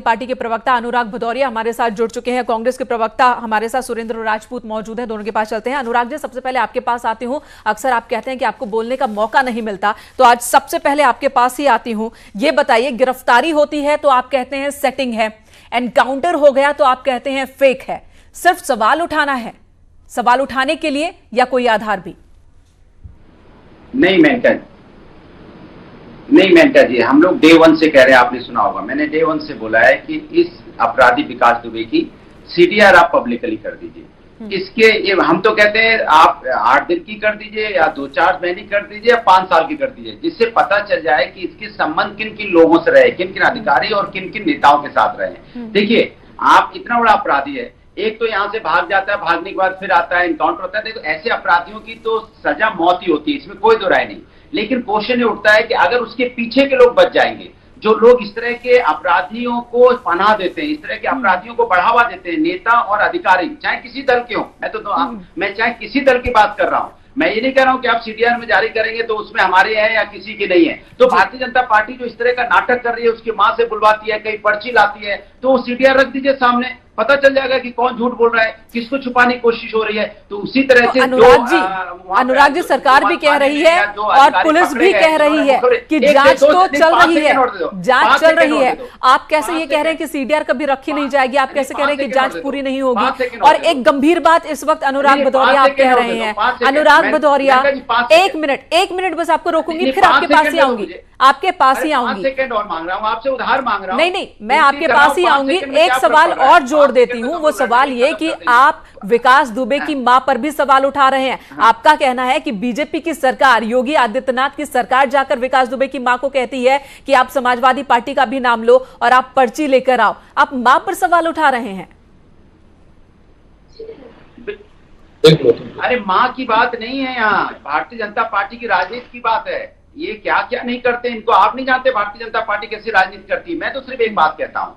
Party के प्रवक्ता अनुराग भदौरिया हमारे साथ जुड़ चुके हैं। कांग्रेस के प्रवक्ता हमारे साथ सुरेंद्र राजपूत मौजूद हैं। दोनों के पास चलते हैं। अनुराग जी, सबसे पहले आपके पास आती हूं। अक्सर आप कहते हैं कि आपको बोलने का मौका नहीं मिलता, तो आज सबसे पहले आपके पास ही आती हूं। ये बताइए, गिरफ्तारी होती है तो आप कहते हैं सेटिंग है, एनकाउंटर हो गया तो आप कहते हैं फेक है। सिर्फ सवाल उठाना है, सवाल उठाने के लिए या कोई आधार भी? नहीं मेंटा जी, हम लोग डे वन से कह रहे हैं, आपने सुना होगा, मैंने डे वन से बोला है कि इस अपराधी विकास दुबे की सीडीआर आप पब्लिकली कर दीजिए। इसके ये हम तो कहते हैं आप 8 दिन की कर दीजिए या 2-4 महीने कर दीजिए या 5 साल की कर दीजिए, जिससे पता चल जाए कि इसके संबंध किन किन लोगों से रहे, किन किन अधिकारी और किन किन नेताओं के साथ रहे। देखिए, आप इतना बड़ा अपराधी है, एक तो यहाँ से भाग जाता है, भागने के बाद फिर आता है, एनकाउंटर होता है। देखो, ऐसे अपराधियों की तो सजा मौत ही होती है, इसमें कोई दो राय नहीं। लेकिन क्वेश्चन ये उठता है कि अगर उसके पीछे के लोग बच जाएंगे, जो लोग इस तरह के अपराधियों को पनाह देते हैं, इस तरह के अपराधियों को बढ़ावा देते हैं, नेता और अधिकारी, चाहे किसी दल के हों, मैं चाहे किसी दल की बात कर रहा हूं, मैं ये नहीं कह रहा हूं कि आप सीडीआर में जारी करेंगे तो उसमें हमारे हैं या किसी के नहीं है। तो भारतीय जनता पार्टी जो इस तरह का नाटक कर रही है, उसकी मां से बुलवाती है, कई पर्ची लाती है, तो सीडीआर रख दीजिए सामने, पता चल जाएगा कि कौन झूठ बोल रहा है, किसको छुपाने की कोशिश हो रही है। तो उसी तरह से अनुराग जी सरकार भी कह रही है और पुलिस भी कह रही है कि जांच तो चल रही है, जांच चल रही है। आप कैसे ये कह रहे हैं कि सीडीआर कभी रखी नहीं जाएगी? आप कैसे कह रहे हैं कि जांच पूरी नहीं होगी? और एक गंभीर बात इस वक्त अनुराग भदौरिया आप कह रहे हैं। अनुराग भदौरिया, एक मिनट बस आपको रोकूंगी, फिर आपके पास ही आऊंगी, आपके पास ही आऊंगी। 5 सेकंड और मांग रहा हूं आपसे, उधार मांग रहा हूं। नहीं, मैं आपके पास ही आऊंगी। एक सवाल और जोड़ देती हूं, वो सवाल ये कि आप विकास दुबे की मां पर भी सवाल उठा रहे हैं। आपका कहना है कि बीजेपी की सरकार, योगी आदित्यनाथ की सरकार जाकर विकास दुबे की मां को कहती है कि आप समाजवादी पार्टी का भी नाम लो और आप पर्ची लेकर आओ। आप मां पर सवाल उठा रहे हैं। अरे मां की बात नहीं है, यहाँ भारतीय जनता पार्टी की राजनीति की बात है। ये क्या क्या नहीं करते, इनको आप नहीं जानते भारतीय जनता पार्टी कैसी राजनीति करती है। मैं तो सिर्फ एक बात कहता हूं,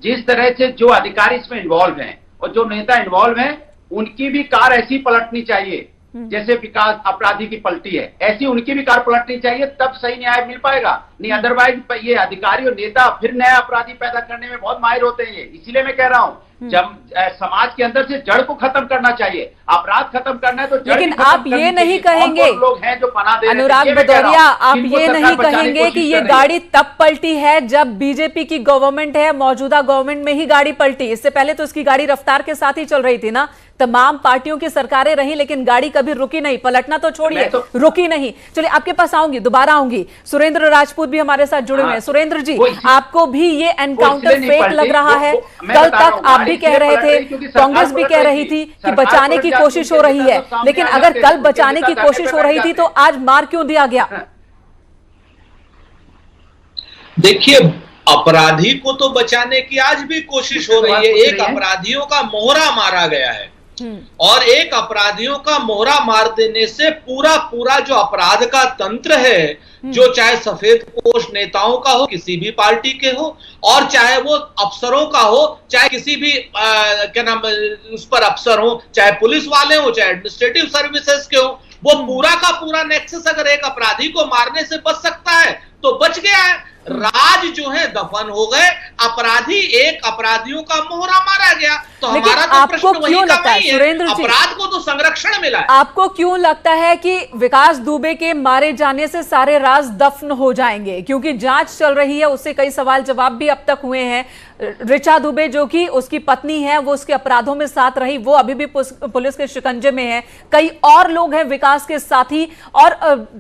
जिस तरह से जो अधिकारी इसमें इन्वॉल्व हैं और जो नेता इन्वॉल्व हैं, उनकी भी कार ऐसी पलटनी चाहिए जैसे विकास अपराधी की पलटी है, ऐसी उनकी भी कार पलटनी चाहिए, तब सही न्याय मिल पाएगा। नहीं अदरवाइज ये अधिकारी और नेता फिर नया अपराधी पैदा करने में बहुत माहिर होते हैं। ये इसीलिए मैं कह रहा हूं, जब समाज के अंदर से जड़ को खत्म करना चाहिए, अपराध खत्म करना है तो जड़। लेकिन आप ये नहीं कहेंगे, लोग हैं जो पनाह दे, अनुराग भदौरिया, आप ये नहीं कहेंगे कि ये गाड़ी तब पलटी है जब बीजेपी की गवर्नमेंट है, मौजूदा गवर्नमेंट में ही गाड़ी पलटी। इससे पहले तो इसकी गाड़ी रफ्तार के साथ ही चल रही थी ना। तमाम पार्टियों की सरकारें रही लेकिन गाड़ी कभी रुकी नहीं, पलटना तो छोड़िए, रुकी नहीं। चलिए आपके पास आऊंगी, दोबारा आऊंगी। सुरेंद्र राजपूत भी हमारे साथ जुड़े हुए हैं। सुरेंद्र जी, आपको भी ये एनकाउंटर फेक लग रहा है? कल तक आप भी कह रहे थे, कांग्रेस भी कह रही थी कि बचाने की कोशिश हो रही है, लेकिन अगर कल बचाने की कोशिश हो रही थी तो आज मार क्यों दिया गया? देखिए, अपराधी को तो बचाने की आज भी कोशिश हो रही है। एक अपराधियों का मोहरा मारा गया है और एक अपराधियों का मोहरा मार देने से पूरा जो अपराध का तंत्र है, जो चाहे सफेद पोश नेताओं का हो, किसी भी पार्टी के हो, और चाहे वो अफसरों का हो, चाहे किसी भी क्या नाम उस पर अफसर हो, चाहे पुलिस वाले हो, चाहे एडमिनिस्ट्रेटिव सर्विसेज के हो, वो पूरा का पूरा नेक्सस अगर एक अपराधी को मारने से बच सकता है तो बच गया है। राज जो है दफन हो गए, एक अपराधियों का मोहरा मारा गया। तो हमारा तो प्रश्न वही का वही है, अपराध को तो संरक्षण मिला है। आपको क्यों लगता है कि विकास दुबे के मारे जाने से सारे राज दफन हो जाएंगे? क्योंकि जांच चल रही है, उससे कई सवाल जवाब भी अब तक हुए हैं। ऋचा दुबे जो कि उसकी पत्नी है, वो उसके अपराधों में साथ रही, वो अभी भी पुलिस के शिकंजे में है। कई और लोग हैं विकास के साथी, और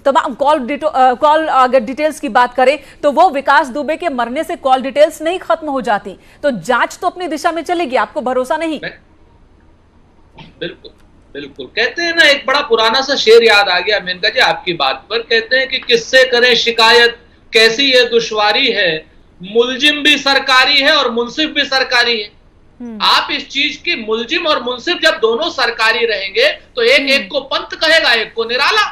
तमाम कॉल अगर डिटेल्स की बात करें तो वो विकास दुबे के मरने से कॉल डिटेल्स नहीं खत्म हो जाती। तो जांच तो अपनी दिशा में चलेगी, आपको भरोसा नहीं? बिल्कुल कहते हैं ना, एक बड़ा पुराना सा शेर याद आ गया मेनका जी आपकी बात पर। कहते हैं कि किससे करें शिकायत, कैसी ये दुश्वारी है, मुलजिम भी सरकारी है और मुंसिफ भी सरकारी है। आप इस चीज की, मुलजिम और मुंसिफ जब दोनों सरकारी रहेंगे तो एक को पंत कहेगा, एक को निराला।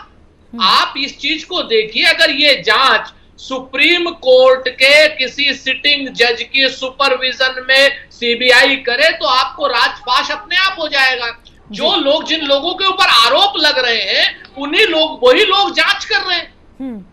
आप इस चीज को देखिए, अगर ये जांच सुप्रीम कोर्ट के किसी सिटिंग जज की सुपरविजन में सीबीआई करे तो आपको राजपाश अपने आप हो जाएगा। जो लोग, जिन लोगों के ऊपर आरोप लग रहे हैं, वही लोग जांच कर रहे हैं।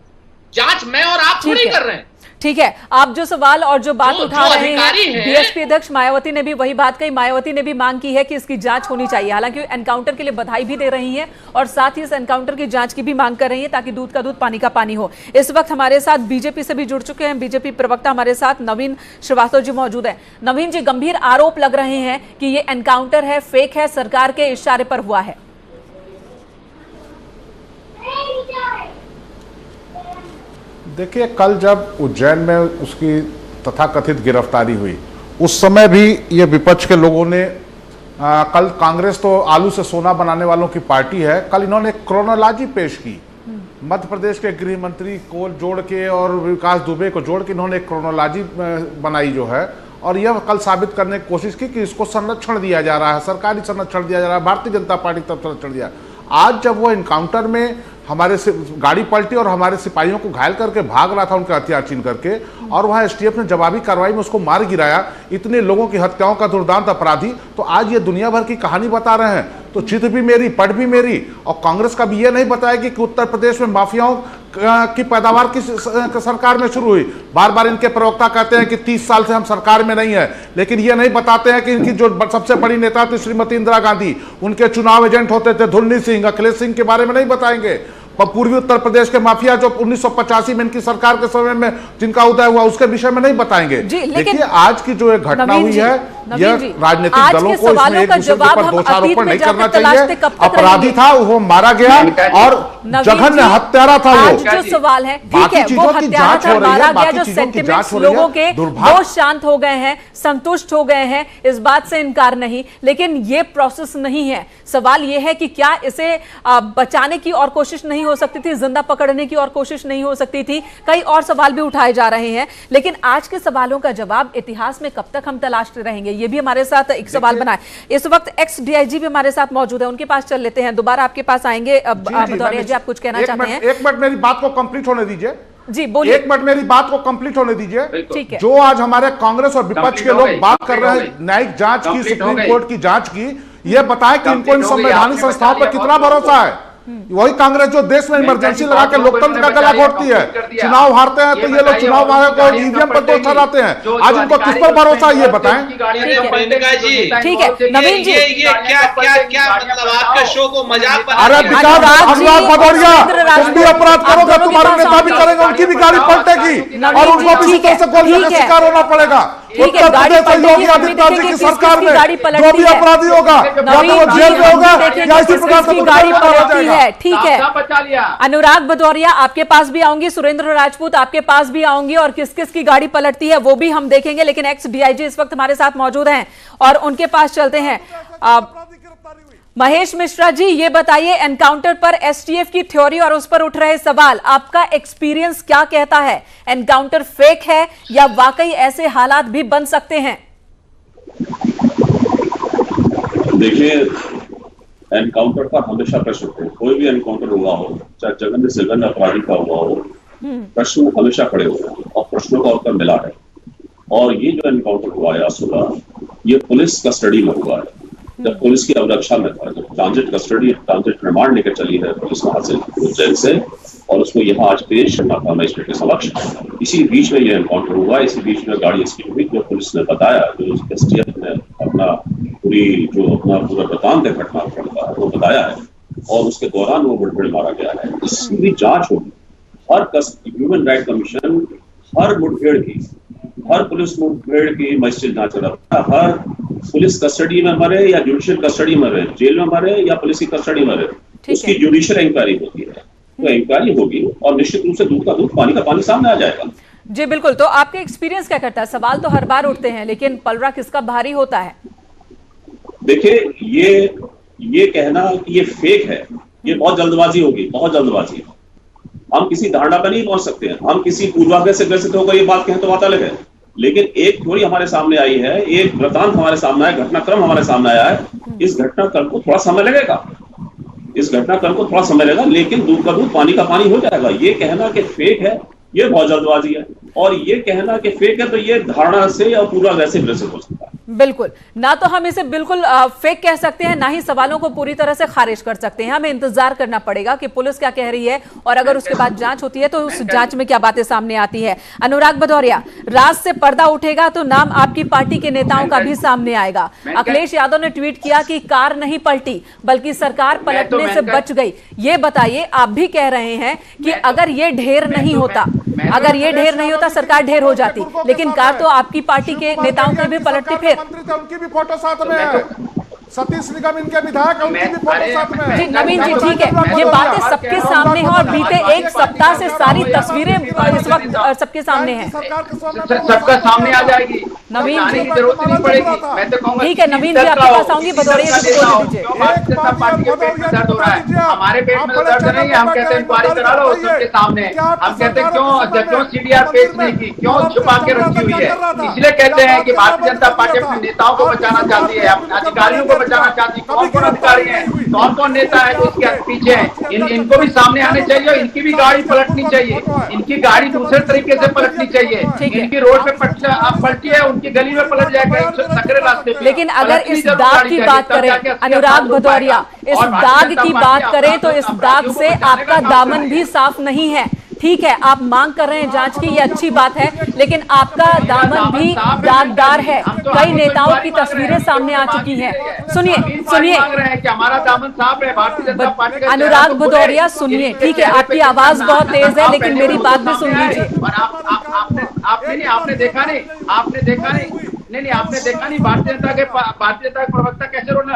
जांच मैं और आप थोड़ी कर रहे हैं। ठीक है, आप जो सवाल और जो बात उठा रहे हैं, हैं बीएसपी अध्यक्ष मायावती ने भी वही बात कही। मायावती ने भी मांग की है कि इसकी जांच होनी चाहिए। हालांकि एनकाउंटर के लिए बधाई भी दे रही हैं और साथ ही इस एनकाउंटर की जांच की भी मांग कर रही हैं ताकि दूध का दूध पानी का पानी हो। इस वक्त हमारे साथ बीजेपी से भी जुड़ चुके हैं बीजेपी प्रवक्ता हमारे साथ नवीन श्रीवास्तव जी मौजूद है। नवीन जी, गंभीर आरोप लग रहे हैं कि ये एनकाउंटर है, फेक है, सरकार के इशारे पर हुआ है। देखिए, कल जब उज्जैन में उसकी तथाकथित गिरफ्तारी हुई उस समय भी ये विपक्ष के लोगों ने कल कांग्रेस तो आलू से सोना बनाने वालों की पार्टी है, कल इन्होंने क्रोनोलॉजी पेश की। मध्य प्रदेश के गृह मंत्री को जोड़ के और विकास दुबे को जोड़ के इन्होंने एक क्रोनोलॉजी बनाई जो है, और यह कल साबित करने की कोशिश की कि इसको संरक्षण दिया जा रहा है, सरकारी संरक्षण दिया जा रहा है, भारतीय जनता पार्टी की तरफ संरक्षण दिया। आज जब वो इनकाउंटर में हमारे से गाड़ी पलटी और हमारे सिपाहियों को घायल करके भाग रहा था उनके हथियार छीन करके, और वहां एसटीएफ ने जवाबी कार्रवाई में उसको मार गिराया, इतने लोगों की हत्याओं का दुर्दांत अपराधी, तो आज ये दुनिया भर की कहानी बता रहे हैं। तो चित भी मेरी, पट भी मेरी, और कांग्रेस का भी ये नहीं बताएगी कि उत्तर प्रदेश में माफियाओं की पैदावार की सरकार में शुरू हुई। बार बार इनके प्रवक्ता कहते हैं कि 30 साल से हम सरकार में नहीं है, लेकिन ये नहीं बताते हैं कि इनकी जो सबसे बड़ी नेता थी श्रीमती इंदिरा गांधी, उनके चुनाव एजेंट होते थे धुन्नी सिंह, अखिलेश सिंह के बारे में नहीं बताएंगे। पूर्वी उत्तर प्रदेश के माफिया जो 1985 में इनकी सरकार के समय में जिनका उदय हुआ उसके विषय में नहीं बताएंगे। देखिए, आज की जो एक घटना हुई है, यह राजनीतिक दलों को इसमें एक दूसरे के ऊपर दोषारोपण नहीं करना चाहिए। अपराधी था, वो मारा गया और जघन्य हत्यारा था वो। जो सवाल है, ठीक है, वो हत्यारा था, मारा गया, जो सेंटिमेंट्स लोगों के वो शांत हो गए हैं, संतुष्ट हो गए हैं, इस बात से इनकार नहीं, लेकिन ये प्रोसेस नहीं है। सवाल ये है कि क्या इसे बचाने की और कोशिश नहीं हो सकती थी, जिंदा पकड़ने की और कोशिश नहीं हो सकती थी? कई और सवाल भी उठाए जा रहे हैं, लेकिन आज के सवालों का जवाब इतिहास में कब तक हम तलाशते रहेंगे, ये भी हमारे साथ एक सवाल बना है। इस वक्त एक्स डीआईजी भी हमारे साथ मौजूद है, उनके पास चल लेते हैं, दोबारा आपके पास आएंगे। भदौरिया जी, आप कुछ कहना चाहते हैं? एक मिनट मेरी बात को कंप्लीट होने दीजिए। जी बोलिए। एक मिनट मेरी बात को कंप्लीट होने दीजिए। ठीक है। जो आज हमारे कांग्रेस और विपक्ष के लोग बात कर रहे हैं न्यायिक जांच की, सुप्रीम कोर्ट की जांच की, ये बताएं कि इनको इन संवैधानिक संस्थाओं पर कितना भरोसा है। वही कांग्रेस जो देश में इमरजेंसी लगा के लोकतंत्र का गला घोटती है, चुनाव हारते हैं तो ये लोग चुनाव आयोग को ईवीएम पर दोष ठहराते हैं। आज इनको किस पर भरोसा है ये बताएं। ठीक है नवीन जी, ये क्या मतलब आपके शो को मजाक बना? अरे अनुराग भदौरिया, तुम भी अपराध करोगे, तुम्हारे नेता भी करेंगे, उनकी भी गाड़ी पलटेगी और उनको भी इसी तरह से गोलियों का शिकार होना पड़ेगा। उत्तर प्रदेश में योगी आदित्यनाथ जी की सरकार में जो भी अपराधी होगा या तो वो जेल में होगा या इसी प्रकार से गाड़ी पलटती है। ठीक है, अनुराग भदौरिया आपके पास भी आऊंगी, सुरेंद्र राजपूत आपके पास भी आऊंगी, और किस किस की गाड़ी पलटती है वो भी हम देखेंगे, लेकिन एक्स डीआईजी इस वक्त हमारे साथ मौजूद हैं और उनके पास चलते हैं। महेश मिश्रा जी, ये बताइए, एनकाउंटर पर एसटीएफ की थ्योरी और उस पर उठ रहे सवाल, आपका एक्सपीरियंस क्या कहता है? एनकाउंटर फेक है या वाकई ऐसे हालात भी बन सकते हैं? देखिए, एनकाउंटर पर हमेशा प्रश्न उठते हैं। कोई भी एनकाउंटर हुआ हो, चाहे जघन्य से जघन्य अपराधी का हुआ हो, प्रश्न हमेशा खड़े होते हैं और प्रश्नों का उत्तर मिला है। और ये जो एनकाउंटर हुआ है सुबह, ये पुलिस कस्टडी में हुआ है, जब पुलिस की अवरक्षा में था, जब ट्रांजिट रिमांड लेकर चली है पुलिस वहां से उज्जैन से, और उसको यहाँ आज पेश करना था मजिस्ट्रेट के समक्ष। इसी बीच में ये एनकाउंटर हुआ, इसी बीच में गाड़ी स्किप हुई, जो पुलिस ने बताया, जो एसटीएफ ने अपना पूरा वृतांत घटना का वो बताया है, और उसके दौरान वो मुठभेड़ मारा गया है। इसकी भी जांच होगी। हर ह्यूमन राइट कमीशन हर मुठभेड़ की, हर पुलिस मुठभेड़ की मजिस्ट्रेट जांच करता है। हर पुलिस कस्टडी में मरे या जुडिशियल कस्टडी में रहे, जेल में मरे या पुलिस की कस्टडी में रहे, उसकी जुडिशियल इंक्वायरी होती है। तो इंक्वायरी होगी और निश्चित रूप से दूध का दूध पानी का पानी सामने आ जाएगा। जी बिल्कुल। तो आपका एक्सपीरियंस क्या करता है? सवाल तो हर बार उठते हैं, लेकिन पलड़ा किसका भारी होता है? देखिए, ये कहना कि ये फेक है, ये बहुत जल्दबाजी होगी, बहुत जल्दबाजी। हम किसी धारणा पर नहीं पहुंच सकते हैं। हम किसी पूर्वाग्रह से ग्रसित होकर ये बात कहें तो बात अलग है, लेकिन एक थ्योरी हमारे सामने आई है, एक वृतांत हमारे सामने आया, घटनाक्रम हमारे सामने आया है। इस घटनाक्रम को थोड़ा समय लगेगा, लेकिन दूध का दूध पानी का पानी हो जाएगा। ये कहना कि फेक है, ये बहुत जल्दबाजी है, और ये कहना कि फेक है तो ये धारणा से या पूर्वाग्रह से ग्रसित हो सकता है। बिल्कुल, ना तो हम इसे बिल्कुल फेक कह सकते हैं, ना ही सवालों को पूरी तरह से खारिज कर सकते हैं। हमें इंतजार करना पड़ेगा कि पुलिस क्या कह रही है और अगर उसके बाद जांच होती है तो उस जांच में क्या बातें सामने आती है। अनुराग भदौरिया, राज से पर्दा उठेगा तो नाम आपकी पार्टी के नेताओं का भी सामने आएगा। अखिलेश यादव ने ट्वीट किया कि कार नहीं पलटी बल्कि सरकार पलटने से बच गई। ये बताइए, आप भी कह रहे हैं कि अगर ये ढेर नहीं होता, अगर ये ढेर नहीं होता सरकार ढेर हो जाती, लेकिन कार तो आपकी पार्टी के नेताओं की भी पलटती फिर। मंत्री थे, उनकी भी फोटो साथ में है। सतीश निगम इनके विधायक हैं, उनकी भी फोटो साथ में है। जी नवीन जी, ठीक है, ये बातें सबके सामने हैं और बीते एक सप्ताह से सारी तस्वीरें इस वक्त सबके सामने हैं। सबका सामने आ जाएगी, नवीन जी की जरूरत नहीं पड़ेगी। मैं तो कहूंगा ठीक है नवीन जी, आपके पास आऊंगी। भदौरिया जी को बोलने दीजिए। भारतीय जनता पार्टी के पेट में दर्द हो रहा है, हमारे पेट में दर्द नहीं है। हम कहते हैं इंक्वायरी करा लो सबके सामने। हम कहते हैं क्यों सीडीआर पेश नहीं की, क्यों छुपा के रखी हुई है। इसलिए कहते हैं कि भारतीय जनता पार्टी अपने नेताओं को बचाना चाहती है, अपने अधिकारियों को बचाना चाहती है। कौन कौन अधिकारी हैं, कौन कौन नेता है जो इसके पीछे हैं, इनको भी सामने आने चाहिए। इनकी भी गाड़ी पलटनी चाहिए, इनकी गाड़ी दूसरे तरीके से पलटनी चाहिए। इनकी रोड पे पलटी है, उनकी गली में पलट जाएगा सकरे रास्ते पे। लेकिन अगर इस दाग की बात करें अनुराग भदौरिया, इस दाग की बात करें तो इस दाग से आपका दामन भी साफ नहीं है। ठीक है, आप मांग कर रहे हैं जांच की, ये अच्छी बात है, लेकिन आपका दामन भी दागदार है। कई नेताओं की तस्वीरें सामने आ चुकी हैं। सुनिए सुनिए हमारा दामन साफ है, भारतीय जनता पार्टी का। अनुराग भदौरिया सुनिए, ठीक है, आपकी आवाज बहुत तेज है, लेकिन मेरी बात भी सुन लीजिए। आपने देखा नहीं, आपने देखा नहीं भारतीय जनता के प्रवक्ता कैसे रोना,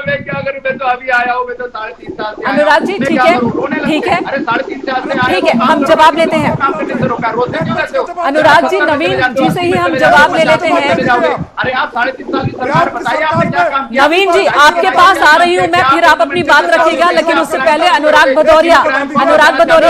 मैं क्या करूं, मैं तो अभी आया हूं, मैं तो 3.5 साल से। अनुराग जी ठीक है, ठीक है, अरे 3.5 साल से ठीक है, हम जवाब लेते हैं। अनुराग जी, नवीन जी से ही हम जवाब ले लेते हैं। अरे आप 3.5 साल की सरकार, बताइए आपने क्या काम किया। नवीन जी, आपके पास आ रही हूं मैं, फिर आप अपनी बात रखिएगा, लेकिन उससे पहले अनुराग भदौरिया,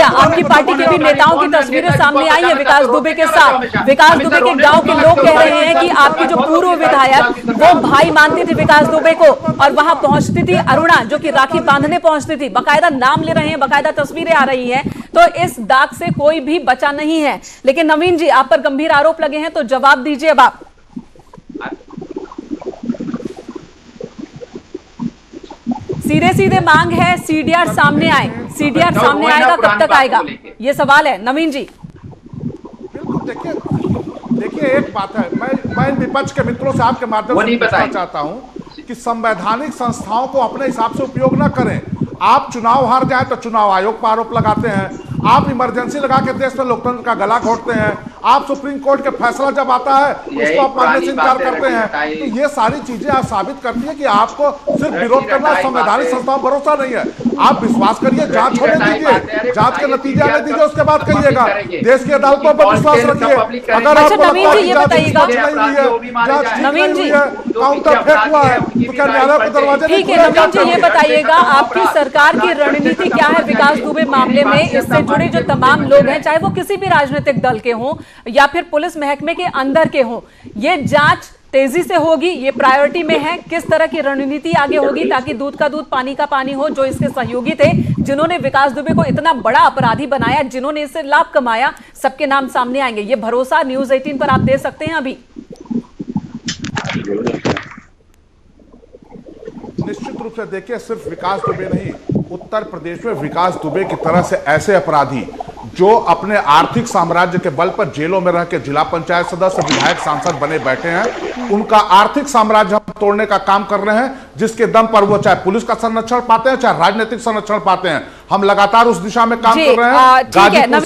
आपकी पार्टी के भी नेताओं की तस्वीरें सामने आई है विकास दुबे के साथ। विकास दुबे के गांव के लोग कह रहे हैं कि आपकी जो पूर्व विधायक वो भाई मानती थी विकास दुबे को और वहां पहुंचती थी अरुणा, जो कि राखी बांधने पहुंचती थी। बाकायदा नाम ले रहे हैं, बाकायदा तस्वीरें आ रही हैं, तो इस दाग से कोई भी बचा नहीं है। लेकिन नवीन जी, आप पर गंभीर आरोप लगे हैं, तो जवाब दीजिए अब आप। सीधे सीधे मांग है सीडीआर सामने आए। सीडीआर सामने आएगा, कब तक आएगा, ये सवाल है नवीन जी। बिल्कुल, देखिए एक बात है, मैं विपक्ष के मित्रों से आपके माध्यम से पूछना चाहता हूं कि संवैधानिक संस्थाओं को अपने हिसाब से उपयोग न करें। आप चुनाव हार जाए तो चुनाव आयोग पर आरोप लगाते हैं, आप इमरजेंसी लगा के देश में लोकतंत्र का गला घोटते हैं, आप सुप्रीम कोर्ट के फैसला जब आता है उसको आप मानने से इनकार करते हैं। तो ये सारी चीजें आप साबित करती है कि आपको सिर्फ विरोध करना, संवैधानिक संस्थाओं पर भरोसा नहीं है। आप विश्वास करिए, जांच होने दीजिए, जांच के नतीजे आने दीजिए, उसके बाद कहिएगा। देश की अदालतों पर विश्वास रखिए। अगर आपको नवीन जी ये बताइएगा, नवीन जी काउंटर फेक हुआ है तो क्या न्यायालय के दरवाजे? ठीक है नवीन जी, ये बताइएगा आपकी सरकार की रणनीति क्या है विकास दुबे मामले में? इससे जुड़े जो तमाम लोग हैं, चाहे वो किसी भी राजनीतिक दल के हों या फिर पुलिस महकमे के अंदर के हों, ये जांच तेजी से होगी, ये प्रायोरिटी में है। किस तरह की रणनीति आगे होगी ताकि दूध का दूध पानी का पानी हो? जो इसके सहयोगी थे, जिन्होंने विकास दुबे को इतना बड़ा अपराधी बनाया, जिन्होंने इससे लाभ कमाया, सबके नाम सामने आएंगे। ये भरोसा न्यूज़ 18 पर आप दे सकते हैं अभी? निश्चित रूप से देखिए, सिर्फ विकास दुबे नहीं, उत्तर प्रदेश में विकास दुबे की तरह से ऐसे अपराधी जो अपने आर्थिक साम्राज्य के बल पर जेलों में रह के जिला पंचायत सदस्य, विधायक, सांसद बने बैठे हैं, उनका आर्थिक साम्राज्य हम तोड़ने का काम कर रहे हैं, जिसके दम पर वो चाहे पुलिस का संरक्षण पाते हैं, चाहे राजनीतिक संरक्षण पाते हैं। हम लगातार उस दिशा में काम कर रहे हैं।